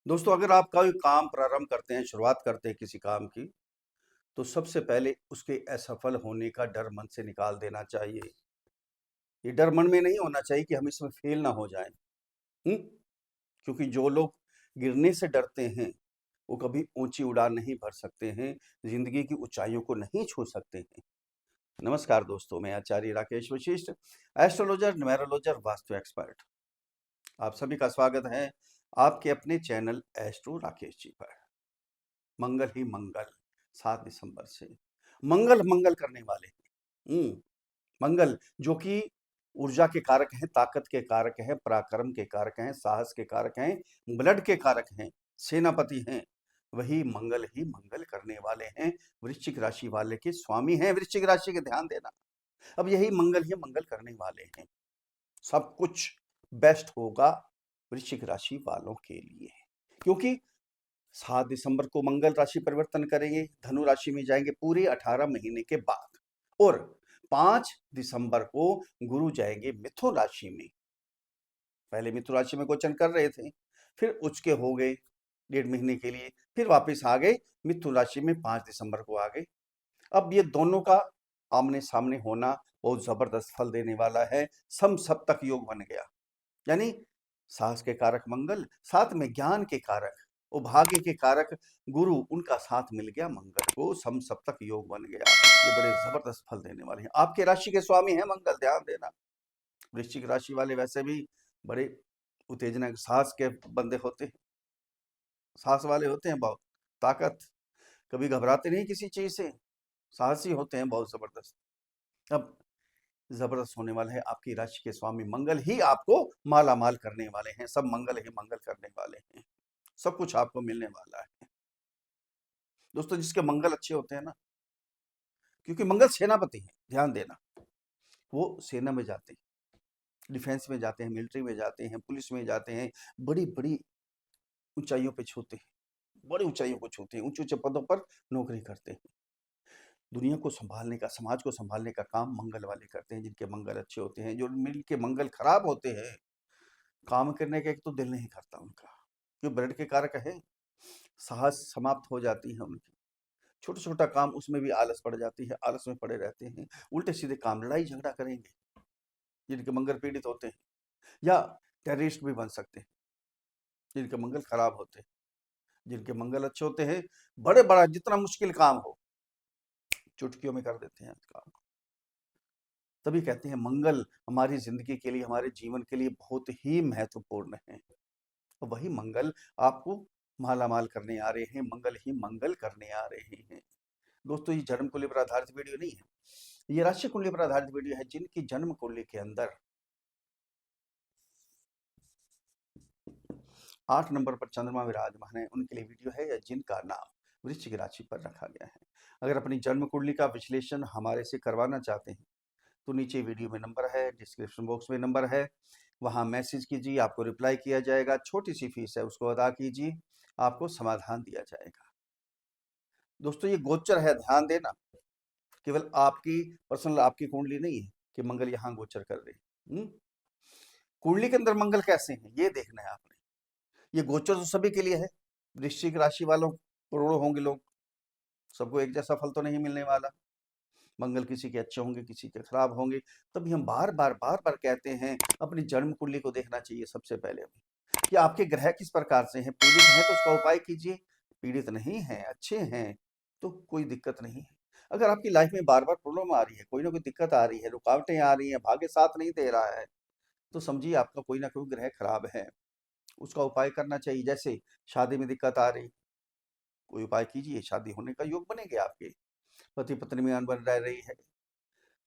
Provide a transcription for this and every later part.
दोस्तों, अगर आप कोई काम प्रारंभ करते हैं, शुरुआत करते हैं किसी काम की, तो सबसे पहले उसके असफल होने का डर मन से निकाल देना चाहिए। ये डर मन में नहीं होना चाहिए कि हम इसमें फेल ना हो जाएँ। हुँ? क्योंकि जो लोग गिरने से डरते हैं, वो कभी ऊँची उड़ान नहीं भर सकते हैं, ज़िंदगी की ऊँचाइयों को नहीं छू सकते हैं। नमस्कार दोस्तों, मैं आचार्य राकेश वशिष्ठ, एस्ट्रोलॉजर, न्यूमेरोलॉजर, वास्तु एक्सपर्ट। आप सभी का स्वागत है आपके अपने चैनल एस्ट्रो राकेश जी पर। मंगल ही मंगल 7 दिसंबर से मंगल करने वाले हैं। मंगल जो कि ऊर्जा के कारक हैं, ताकत के कारक हैं, पराक्रम के कारक हैं, साहस के कारक हैं, ब्लड के कारक हैं, सेनापति हैं, वही मंगल ही मंगल करने वाले हैं। वृश्चिक राशि वाले के स्वामी हैं। वृश्चिक राशि के ध्यान देना। अब यही मंगल ही मंगल करने वाले हैं। सब कुछ बेस्ट होगा वृश्चिक राशि वालों के लिए, क्योंकि 7 दिसंबर को मंगल राशि परिवर्तन करेंगे, धनु राशि में जाएंगे पूरे 18 महीने के बाद, और 5 दिसंबर को गुरु जाएंगे मिथुन राशि में। पहले मिथुन राशि में गोचर कर रहे थे, फिर उचके हो गए 1.5 महीने के लिए, फिर वापस आ गए मिथुन राशि में 5 दिसंबर को आ गए। अब ये दोनों का आमने सामने होना बहुत जबरदस्त फल देने वाला है। सम सप्तक योग बन गया, यानी साहस के कारक मंगल, साथ में ज्ञान के कारक और भाग्य के कारक गुरु, उनका साथ मिल गया मंगल को, सम सप्तक योग बन गया। ये बड़े जबरदस्त फल देने वाले हैं। आपके राशि के स्वामी है मंगल, ध्यान देना। वृश्चिक राशि वाले वैसे भी बड़े उत्तेजना साहस के बंदे होते हैं, साहस वाले होते हैं, बहुत ताकत, कभी घबराते नहीं किसी चीज से, साहसी होते हैं बहुत जबरदस्त। अब जबरदस्त होने वाला है, आपकी राशि के स्वामी मंगल ही आपको माला माल करने वाले हैं। सब मंगल ही मंगल करने वाले हैं, सब कुछ आपको मिलने वाला है। दोस्तों, जिसके मंगल अच्छे होते हैं ना, क्योंकि मंगल सेनापति है, ध्यान देना, वो सेना में जाते हैं, डिफेंस में जाते हैं, मिलिट्री में जाते हैं, पुलिस में जाते हैं, बड़ी बड़ी ऊंचाइयों पे छूते हैं, बड़ी ऊंचाइयों को छूते हैं, ऊंचे ऊंचे पदों पर नौकरी करते हैं। दुनिया को संभालने का, समाज को संभालने का काम मंगल वाले करते हैं, जिनके मंगल अच्छे होते हैं। जो मिल के मंगल खराब होते हैं, काम करने का एक तो दिल नहीं करता उनका, जो ब्लड के कारक है, साहस समाप्त हो जाती है उनकी। छोटा छोटा काम उसमें भी आलस पड़ जाती है, आलस में पड़े रहते हैं, उल्टे सीधे काम, लड़ाई झगड़ा करेंगे, जिनके मंगल पीड़ित होते हैं, या टेररिस्ट भी बन सकते हैं जिनके मंगल खराब होते हैं। जिनके मंगल अच्छे होते हैं, बड़े बड़ा जितना मुश्किल काम हो चुटकियों में कर देते हैं काम को। तभी कहते हैं मंगल हमारी जिंदगी के लिए, हमारे जीवन के लिए बहुत ही महत्वपूर्ण है। तो वही मंगल आपको माला माल करने आ रहे हैं, मंगल ही मंगल करने आ रहे हैं। दोस्तों, ये जन्म कुंडली पर आधारित वीडियो नहीं है, ये राशि कुंडली पर आधारित वीडियो है। जिनकी जन्म कुंडली के अंदर 8 नंबर पर चंद्रमा विराजमान है, उनके लिए वीडियो है, या जिनका नाम वृश्चिक राशि पर रखा गया है। अगर अपनी जन्म कुंडली का विश्लेषण हमारे से करवाना चाहते हैं, तो नीचे वीडियो में नंबर है, डिस्क्रिप्शन बॉक्स में नंबर है, वहां मैसेज कीजिए, आपको रिप्लाई किया जाएगा। छोटी सी फीस है, उसको अदा कीजिए, आपको समाधान दिया जाएगा। दोस्तों, ये गोचर है, ध्यान देना, केवल आपकी पर्सनल, आपकी कुंडली नहीं है कि मंगल यहाँ गोचर कर रहे हैं। कुंडली के अंदर मंगल कैसे हैं ये देखना है आपने। ये गोचर तो सभी के लिए है। वृश्चिक राशि वालों करोड़ों होंगे लोग, सबको एक जैसा फल तो नहीं मिलने वाला। मंगल किसी के अच्छे होंगे, किसी के खराब होंगे। तभी हम बार बार कहते हैं अपनी जन्म कुंडली को देखना चाहिए सबसे पहले हमें, कि आपके ग्रह किस प्रकार से हैं। पीड़ित हैं तो उसका उपाय कीजिए, पीड़ित नहीं है, अच्छे हैं, तो कोई दिक्कत नहीं है। अगर आपकी लाइफ में बार बार प्रॉब्लम आ रही है, कोई ना कोई दिक्कत आ रही है, रुकावटें आ रही हैं, भाग्य साथ नहीं दे रहा है, तो समझिए आपका कोई ना कोई ग्रह खराब है। उसका उपाय करना चाहिए। जैसे शादी में दिक्कत आ रही, कोई उपाय कीजिए, शादी होने का योग बनेंगे आपके। पति पत्नी में अनबन रह रही है,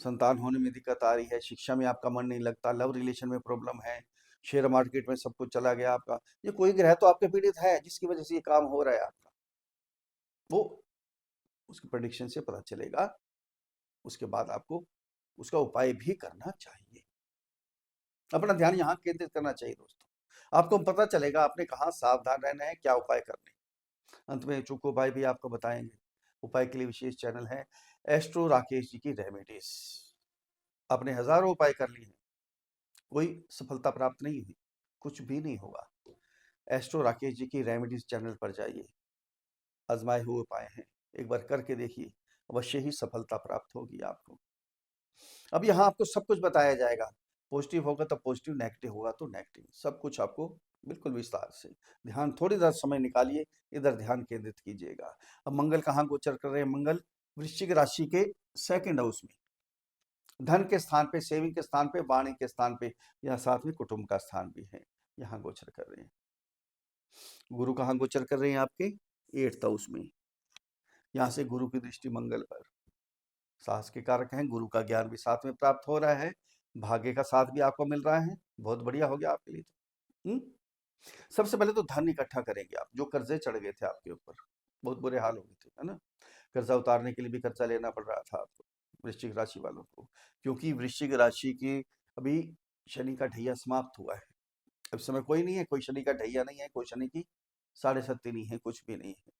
संतान होने में दिक्कत आ रही है, शिक्षा में आपका मन नहीं लगता, लव रिलेशन में प्रॉब्लम है, शेयर मार्केट में सब कुछ चला गया आपका, ये कोई ग्रह तो आपके पीड़ित है जिसकी वजह से ये काम हो रहा है आपका। वो उसकी प्रेडिक्शन से पता चलेगा, उसके बाद आपको उसका उपाय भी करना चाहिए। अपना ध्यान यहाँ केंद्रित करना चाहिए दोस्तों, आपको पता चलेगा आपने कहाँ सावधान रहना है, क्या उपाय करने। अंत में चूक उपाय भी आपको बताएंगे। उपाय के लिए विशेष चैनल है एस्ट्रो राकेश जी की रेमेडीज। आपने हजारों उपाय कर लिए हैं, कोई सफलता प्राप्त नहीं हुई, कुछ भी नहीं होगा। एस्ट्रो राकेश जी की रेमेडीज चैनल पर जाइए, आजमाए हुए उपाय हैं, एक बार करके देखिए, अवश्य ही सफलता प्राप्त होगी आपको। अब यहाँ आपको सब कुछ बताया जाएगा, पॉजिटिव होगा तो पॉजिटिव, नेगेटिव होगा तो नेगेटिव, सब कुछ आपको बिल्कुल विस्तार से। ध्यान थोड़ी देर समय निकालिए, इधर ध्यान केंद्रित कीजिएगा। अब मंगल कहाँ गोचर कर रहे हैं? मंगल वृश्चिक राशि के सेकंड हाउस में, धन के स्थान पे, सेविंग के स्थान पे, वाणी के स्थान पे, यहाँ साथ में कुटुंब का स्थान भी है, यहाँ गोचर कर रहे हैं। गुरु कहाँ गोचर कर रहे हैं? आपके 8th हाउस में, यहाँ से गुरु की दृष्टि मंगल पर, साहस के कारक हैं, गुरु का ज्ञान भी साथ में प्राप्त हो रहा है, भाग्य का साथ भी आपको मिल रहा है, बहुत बढ़िया हो गया आपके लिए तो। सबसे पहले तो धन इकट्ठा करेंगे आप, जो कर्जे चढ़ गए थे आपके ऊपर, बहुत बुरे हाल हो गए थे, है ना? कर्जा उतारने के लिए भी कर्जा लेना पड़ रहा था आपको, वृश्चिक राशि वालों को, क्योंकि वृश्चिक राशि की अभी शनि का ढैया समाप्त हुआ है। अब इस समय कोई नहीं है, कोई शनि का ढैया नहीं है, कोई शनि की साढ़े सत्ती नहीं है, कुछ भी नहीं है।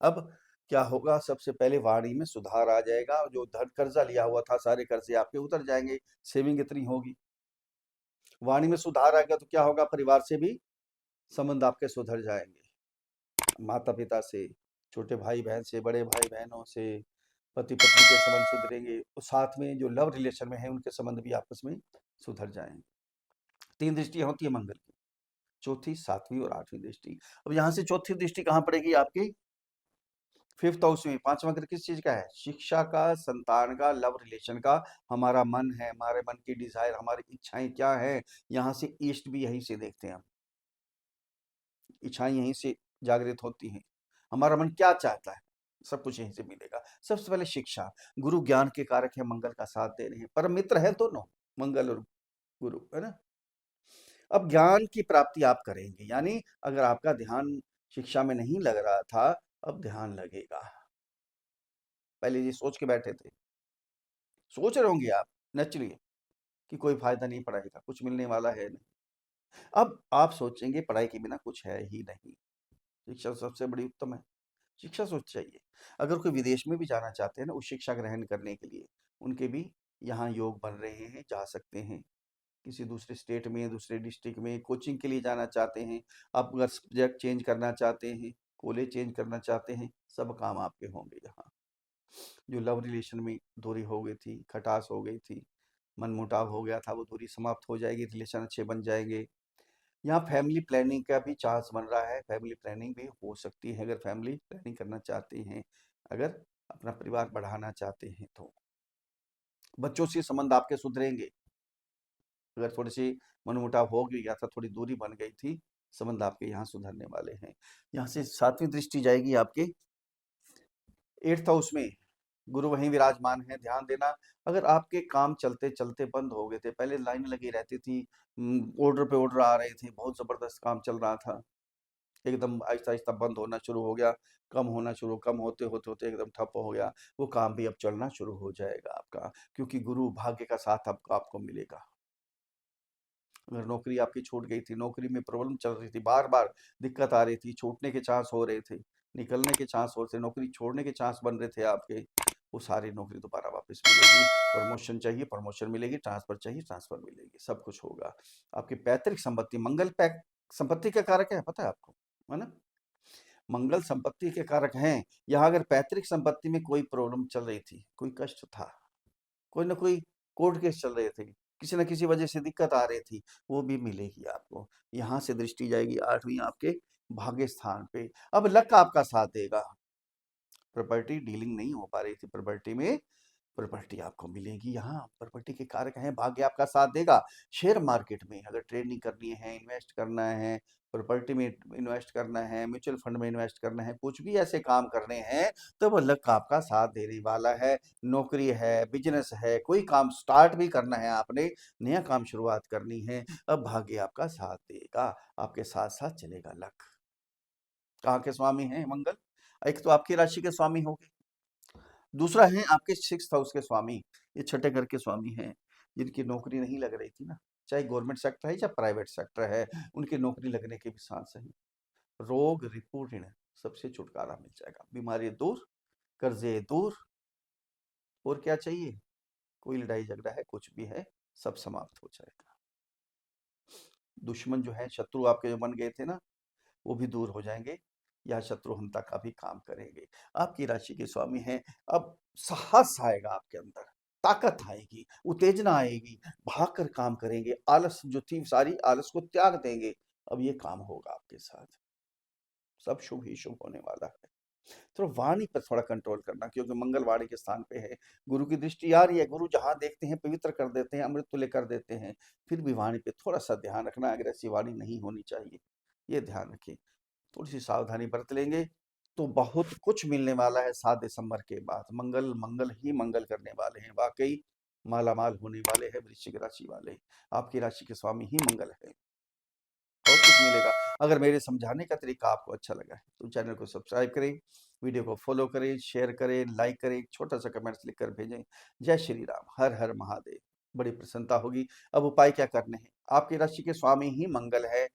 अब क्या होगा? सबसे पहले वाणी में सुधार आ जाएगा, जो धन कर्जा लिया हुआ था सारे कर्जे आपके उतर जाएंगे, सेविंग इतनी होगी। वाणी में सुधार आएगा तो क्या होगा? परिवार से भी संबंध आपके सुधर जाएंगे, माता पिता से, छोटे भाई बहन से, बड़े भाई बहनों से, पति पत्नी के संबंध सुधरेंगे, और साथ में जो लव रिलेशन में है उनके संबंध भी आपस में सुधर जाएंगे। 3 दृष्टियां होती है मंगल की, चौथी, 7वीं और 8वीं दृष्टि। अब यहाँ से चौथी दृष्टि कहाँ पड़ेगी? आपकी 5th हाउस में। 5वां घर किस चीज का है? शिक्षा का, संतान का, लव रिलेशन का। हमारा मन है, हमारे मन की डिजायर, हमारी इच्छाएं क्या है, यहाँ से ईस्ट भी यहीं से देखते हैं हम, इच्छाएं यहीं से जागृत होती हैं, हमारा मन क्या चाहता है, सब कुछ यहीं से मिलेगा। सबसे पहले शिक्षा, गुरु ज्ञान के कारक है, मंगल का साथ दे रहे हैं, परम मित्र है दोनों, मंगल और गुरु, है ना? अब ज्ञान की प्राप्ति आप करेंगे, यानी अगर आपका ध्यान शिक्षा में नहीं लग रहा था, अब ध्यान लगेगा। पहले ये सोच के बैठे थे, सोच रहे होंगे आप नेचुरली कि कोई फायदा नहीं पढ़ाई का, कुछ मिलने वाला है नहीं। अब आप सोचेंगे पढ़ाई के बिना कुछ है ही नहीं, शिक्षा सबसे बड़ी उत्तम है, शिक्षा सोच चाहिए। अगर कोई विदेश में भी जाना चाहते हैं ना उस शिक्षा ग्रहण करने के लिए, उनके भी यहाँ योग बन रहे हैं, जा सकते हैं। किसी दूसरे स्टेट में, दूसरे डिस्ट्रिक्ट में कोचिंग के लिए जाना चाहते हैं, आप अगर सब्जेक्ट चेंज करना चाहते हैं, कॉलेज चेंज करना चाहते हैं, सब काम आपके होंगे यहाँ। जो लव रिलेशन में दूरी हो गई थी, खटास हो गई थी, मनमुटाव हो गया था, वो दूरी समाप्त हो जाएगी, रिलेशन अच्छे बन जाएंगे। यहाँ फैमिली प्लानिंग का भी चांस बन रहा है, फैमिली प्लानिंग भी हो सकती है, अगर फैमिली प्लानिंग करना चाहते हैं, अगर अपना परिवार बढ़ाना चाहते हैं तो। बच्चों से संबंध आपके सुधरेंगे, अगर थोड़ी सी मनमुटाव हो गया था, थोड़ी दूरी बन गई थी, संबंध आपके यहाँ सुधरने वाले हैं। यहाँ से 7वीं दृष्टि जाएगी आपके 8th हाउस में, गुरु वहीं विराजमान है, ध्यान देना। अगर आपके काम चलते चलते बंद हो गए थे, पहले लाइन लगी रहती थी, ऑर्डर पे ऑर्डर आ रहे थे, बहुत जबरदस्त काम चल रहा था, एकदम आहिस्ता आहिस्ता बंद होना शुरू हो गया, कम होना शुरू, कम होते होते होते एकदम ठप हो गया, वो काम भी अब चलना शुरू हो जाएगा आपका, क्योंकि गुरु भाग्य का साथ आपको मिलेगा। अगर नौकरी आपकी छूट गई थी, नौकरी में प्रॉब्लम चल रही थी, बार बार दिक्कत आ रही थी, छूटने के चांस हो रहे थे, निकलने के चांस हो रहे थे, नौकरी छोड़ने के चांस बन रहे थे आपके, वो सारी नौकरी दोबारा वापस मिलेगी। प्रमोशन चाहिए, प्रमोशन मिलेगी, ट्रांसफर चाहिए, ट्रांसफर मिलेगी, सब कुछ होगा। आपकी पैतृक संपत्ति, मंगल पैक संपत्ति का कारक है, पता है आपको, है ना? मंगल संपत्ति के कारक हैं। यहाँ अगर पैतृक संपत्ति में कोई प्रॉब्लम चल रही थी, कोई कष्ट था, कोई ना कोई कोर्ट केस चल रहे थे, किसी न किसी वजह से दिक्कत आ रही थी, वो भी मिलेगी आपको। यहाँ से दृष्टि जाएगी 8वीं आपके भाग्य स्थान पे। अब लक आपका साथ देगा, प्रॉपर्टी डीलिंग नहीं हो पा रही थी, प्रॉपर्टी में प्रॉपर्टी आपको मिलेगी। यहाँ प्रॉपर्टी के कारक हैं, भाग्य आपका साथ देगा। शेयर मार्केट में अगर ट्रेडिंग करनी है, इन्वेस्ट करना है, प्रॉपर्टी में इन्वेस्ट करना है, म्यूचुअल फंड में इन्वेस्ट करना है, कुछ भी ऐसे काम करने हैं, तो वो लक आपका साथ देने वाला है। नौकरी है, बिजनेस है, कोई काम स्टार्ट भी करना है, आपने नया काम शुरुआत करनी है, अब भाग्य आपका साथ देगा, आपके साथ साथ चलेगा लक। कहाँ के स्वामी हैं मंगल? एक तो आपकी राशि के स्वामी हो गए, दूसरा है आपके 6th हाउस के स्वामी, ये छठे घर के स्वामी हैं, जिनकी नौकरी नहीं लग रही थी ना, चाहे गवर्नमेंट सेक्टर है या प्राइवेट सेक्टर है, उनकी नौकरी लगने के भी चांस हैं। रोग, रिपू, ऋण सबसे छुटकारा मिल जाएगा, बीमारी दूर, कर्जे दूर, और क्या चाहिए? कोई लड़ाई झगड़ा है, कुछ भी है, सब समाप्त हो जाएगा। दुश्मन जो है, शत्रु आपके जो बन गए थे ना, वो भी दूर हो जाएँगे या शत्रुहंता का भी काम करेंगे। आपकी राशि के स्वामी हैं, अब साहस आएगा आपके अंदर, ताकत आएगी, उत्तेजना आएगी, भागकर काम करेंगे, आलस जो थी सारी आलस को त्याग देंगे, अब ये काम होगा आपके साथ। सब शुभ ही शुभ होने वाला है। तो वाणी पर थोड़ा कंट्रोल करना, क्योंकि मंगल वाणी के स्थान पे है, गुरु की दृष्टि आ रही है, गुरु जहाँ देखते हैं पवित्र कर देते हैं, अमृत तुल्य कर देते हैं। फिर भी वाणी पे थोड़ा-सा ध्यान रखना, अग्रेसिव वाणी नहीं होनी चाहिए, ये ध्यान रखें। थोड़ी-सी सावधानी बरत लेंगे, तो बहुत कुछ मिलने वाला है 7 दिसंबर के बाद। मंगल, मंगल ही मंगल करने वाले हैं, वाक़ई मालामाल होने वाले हैं वृश्चिक राशि वाले। आपकी राशि के स्वामी ही मंगल हैं। बहुत कुछ मिलेगा। अगर मेरे समझाने का तरीका आपको अच्छा लगा है, तो चैनल को सब्सक्राइब करें, वीडियो को फॉलो करें, शेयर करें, लाइक करें, एक छोटा-सा कमेंट्स लिखकर भेजें। जय श्री राम, हर हर महादेव। बड़ी प्रसन्नता होगी। अब उपाय क्या करने हैं? आपकी राशि के स्वामी ही मंगल है।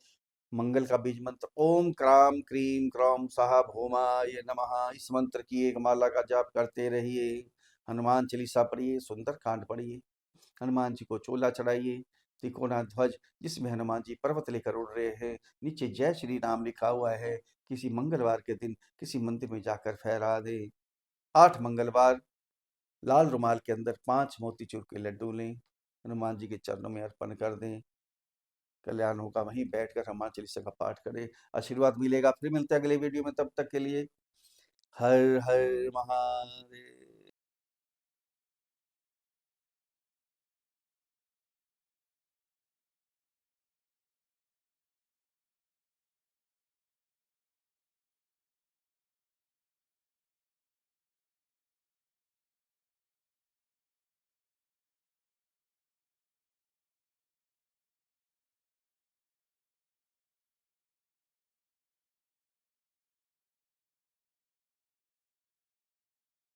मंगल का बीज मंत्र ओम क्राम क्रीम क्रौम स्वाहा भौमाय नमः, इस मंत्र की एक माला का जाप करते रहिए। हनुमान चालीसा पढ़िए, सुंदर कांड पढ़िए, हनुमान जी को चोला चढ़ाइए, तिकोना ध्वज जिसमें हनुमान जी पर्वत लेकर उड़ रहे हैं, नीचे जय श्री राम लिखा हुआ है, किसी मंगलवार के दिन किसी मंदिर में जाकर फहरा दें। 8 मंगलवार लाल रुमाल के अंदर 5 मोतीचूर के लड्डू लें, हनुमान जी के चरणों में अर्पण कर दें। कल्याण होगा, वहीं बैठकर हनुमान चालीसा का पाठ करें, आशीर्वाद मिलेगा। फिर मिलते हैं अगले वीडियो में, तब तक के लिए हर हर महादेव।